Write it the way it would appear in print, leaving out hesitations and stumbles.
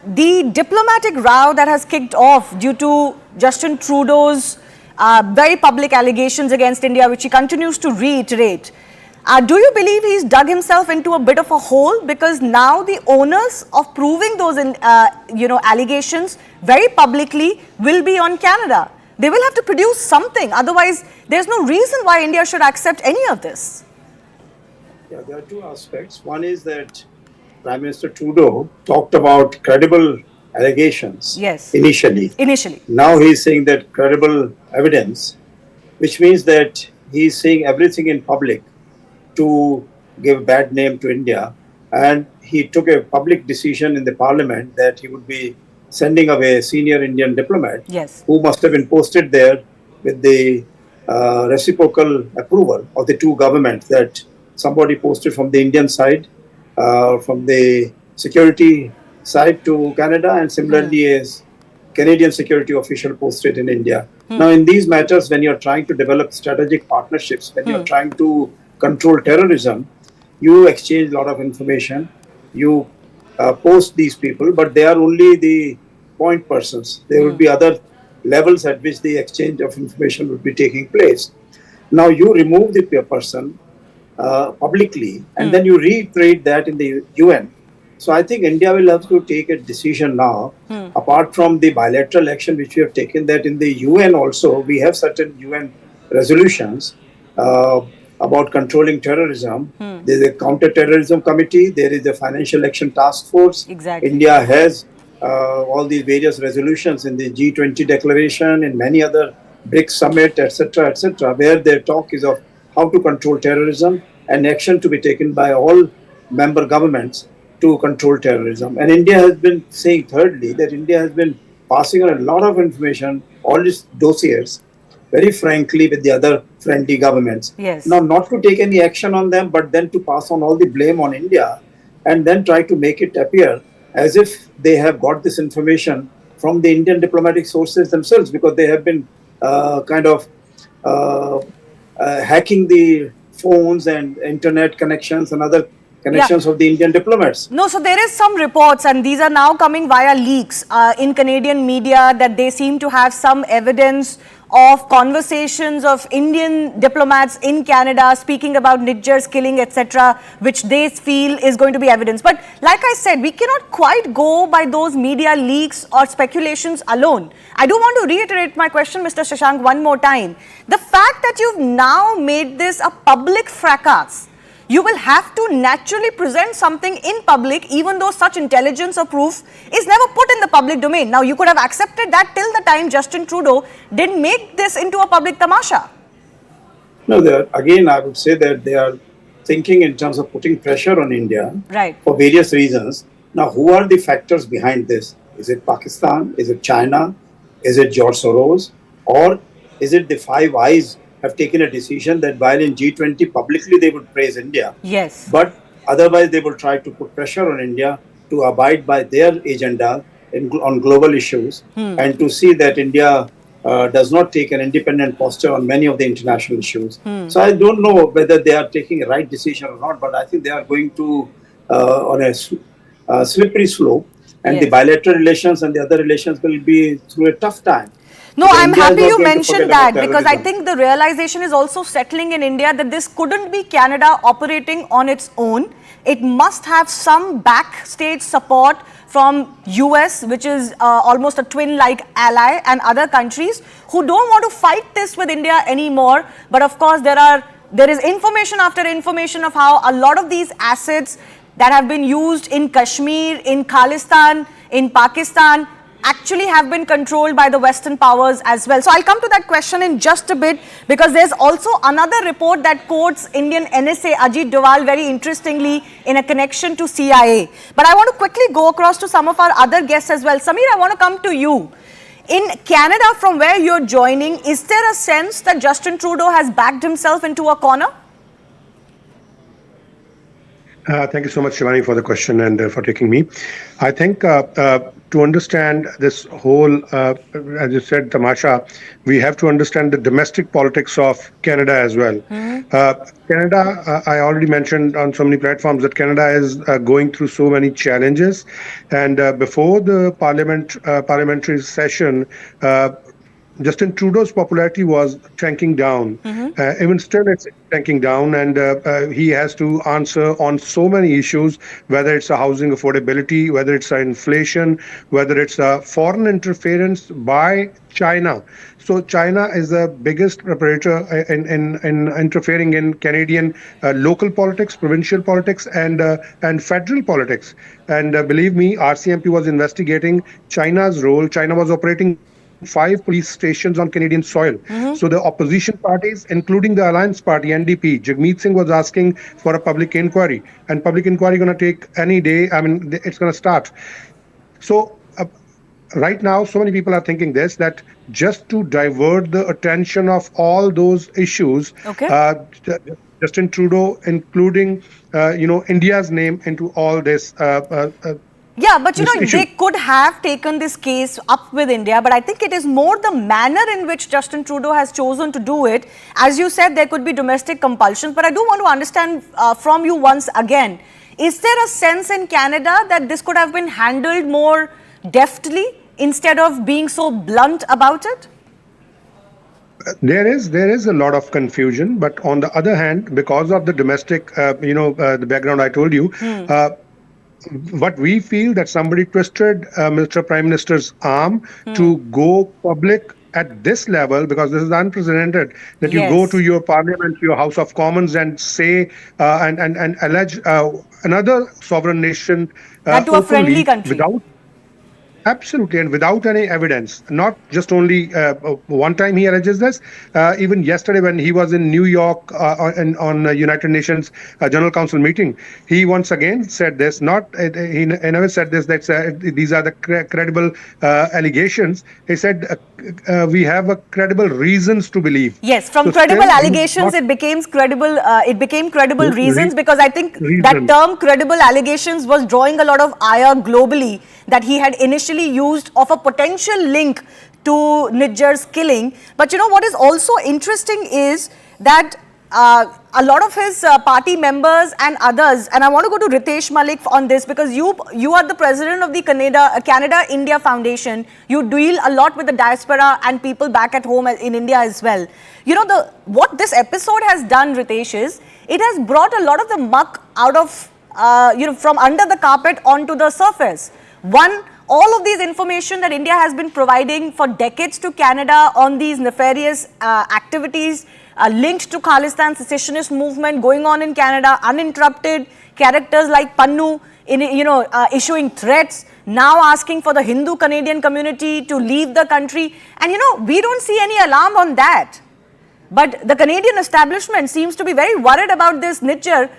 the diplomatic row that has kicked off due to Justin Trudeau's very public allegations against India, which he continues to reiterate, do you believe he's dug himself into a bit of a hole? Because now the onus of proving those allegations very publicly will be on Canada. They will have to produce something. Otherwise, there's no reason why India should accept any of this. Yeah, there are two aspects. One is that Prime Minister Trudeau talked about credible allegations initially. Now he's saying that credible evidence, which means that he's saying everything in public to give a bad name to India. And he took a public decision in the parliament that he would be sending away a senior Indian diplomat who must have been posted there with the reciprocal approval of the two governments, that somebody posted from the Indian side, from the security side to Canada, and similarly as Canadian security official posted in India. Now, in these matters, when you're trying to develop strategic partnerships, when you're trying to control terrorism, you exchange a lot of information, you post these people, but they are only the point persons. There will be other levels at which the exchange of information would be taking place. Now, you remove the person publicly, and then you reiterate that in the UN. So I think India will have to take a decision now, apart from the bilateral action which we have taken, that in the UN also, we have certain UN resolutions about controlling terrorism. There is a counter-terrorism committee, there is a financial action task force. India has all these various resolutions in the G20 declaration, in many other BRICS summit, etc., where their talk is of how to control terrorism and action to be taken by all member governments to control terrorism. And India has been saying, thirdly, that India has been passing on a lot of information, all these dossiers, very frankly, with the other friendly governments. Now, not to take any action on them, but then to pass on all the blame on India and then try to make it appear as if they have got this information from the Indian diplomatic sources themselves, because they have been hacking the phones and internet connections and other connections of the Indian diplomats. No, so there is some reports, and these are now coming via leaks in Canadian media, that they seem to have some evidence of conversations of Indian diplomats in Canada speaking about Nijjar's killing, etc., which they feel is going to be evidence. But like I said, we cannot quite go by those media leaks or speculations alone. I do want to reiterate my question, Mr. Shashank, one more time. The fact that you've now made this a public fracas, you will have to naturally present something in public, even though such intelligence or proof is never put in the public domain. Now, you could have accepted that till the time Justin Trudeau didn't make this into a public tamasha. No, again, I would say that they are thinking in terms of putting pressure on India for various reasons. Now, who are the factors behind this? Is it Pakistan? Is it China? Is it George Soros? Or is it the Five Eyes have taken a decision that while in G20 publicly they would praise India, but otherwise they will try to put pressure on India to abide by their agenda on global issues and to see that India does not take an independent posture on many of the international issues. So I don't know whether they are taking a right decision or not, but I think they are going to on a slippery slope, and the bilateral relations and the other relations will be through a tough time. No, I'm happy you mentioned that, because I think the realization is also settling in India that this couldn't be Canada operating on its own. It must have some backstage support from US, which is almost a twin-like ally, and other countries who don't want to fight this with India anymore. But of course, there is information after information of how a lot of these assets that have been used in Kashmir, in Khalistan, in Pakistan, actually have been controlled by the Western powers as well. So I'll come to that question in just a bit, because there's also another report that quotes Indian NSA Ajit Doval very interestingly in a connection to CIA. But I want to quickly go across to some of our other guests as well. Samir, I want to come to you. In Canada, from where you're joining, is there a sense that Justin Trudeau has backed himself into a corner? Thank you so much, Shivani, for the question and for taking me. I think to understand this whole, as you said, tamasha, we have to understand the domestic politics of Canada as well. Canada, I already mentioned on so many platforms that Canada is going through so many challenges, and before the parliamentary session, Justin Trudeau's popularity was tanking down. Even still, it's tanking down, and he has to answer on so many issues, whether it's a housing affordability, whether it's inflation, whether it's foreign interference by China. So China is the biggest operator in interfering in Canadian local politics, provincial politics, and federal politics. And believe me, RCMP was investigating China's role. China was operating 5 police stations on Canadian soil. So the opposition parties, including the Alliance Party, NDP, Jagmeet Singh was asking for a public inquiry. And public inquiry going to take any day. I mean, it's going to start. So right now, so many people are thinking this, that just to divert the attention of all those issues, Justin Trudeau, including, India's name into all this. Yeah, but they could have taken this case up with India, but I think it is more the manner in which Justin Trudeau has chosen to do it. As you said, there could be domestic compulsions, but I do want to understand from you once again, is there a sense in Canada that this could have been handled more deftly instead of being so blunt about it? There is a lot of confusion, but on the other hand, because of the domestic, the background I told you, what we feel that somebody twisted Mr. Prime Minister's arm to go public at this level, because this is unprecedented, that you go to your parliament, your House of Commons, and say and allege another sovereign nation to a friendly country. Absolutely, and without any evidence. Not just only one time he alleges this. Even yesterday, when he was in New York on United Nations General Council meeting, he once again said this. He never said this. That these are the credible allegations. He said we have credible reasons to believe. Yes, from credible allegations, it became credible. It became credible reasons, because I think that term credible allegations was drawing a lot of ire globally, that he had initially used of a potential link to Nijjar's killing. But what is also interesting is that a lot of his party members and others, and I want to go to Ritesh Malik on this, because you are the president of the Canada-India Foundation. You deal a lot with the diaspora and people back at home in India as well. What this episode has done, Ritesh, is it has brought a lot of the muck out of, from under the carpet onto the surface. All of these information that India has been providing for decades to Canada on these nefarious activities linked to Khalistan secessionist movement going on in Canada, uninterrupted, characters like Pannu issuing threats, now asking for the Hindu Canadian community to leave the country. And we don't see any alarm on that. But the Canadian establishment seems to be very worried about this Nijjar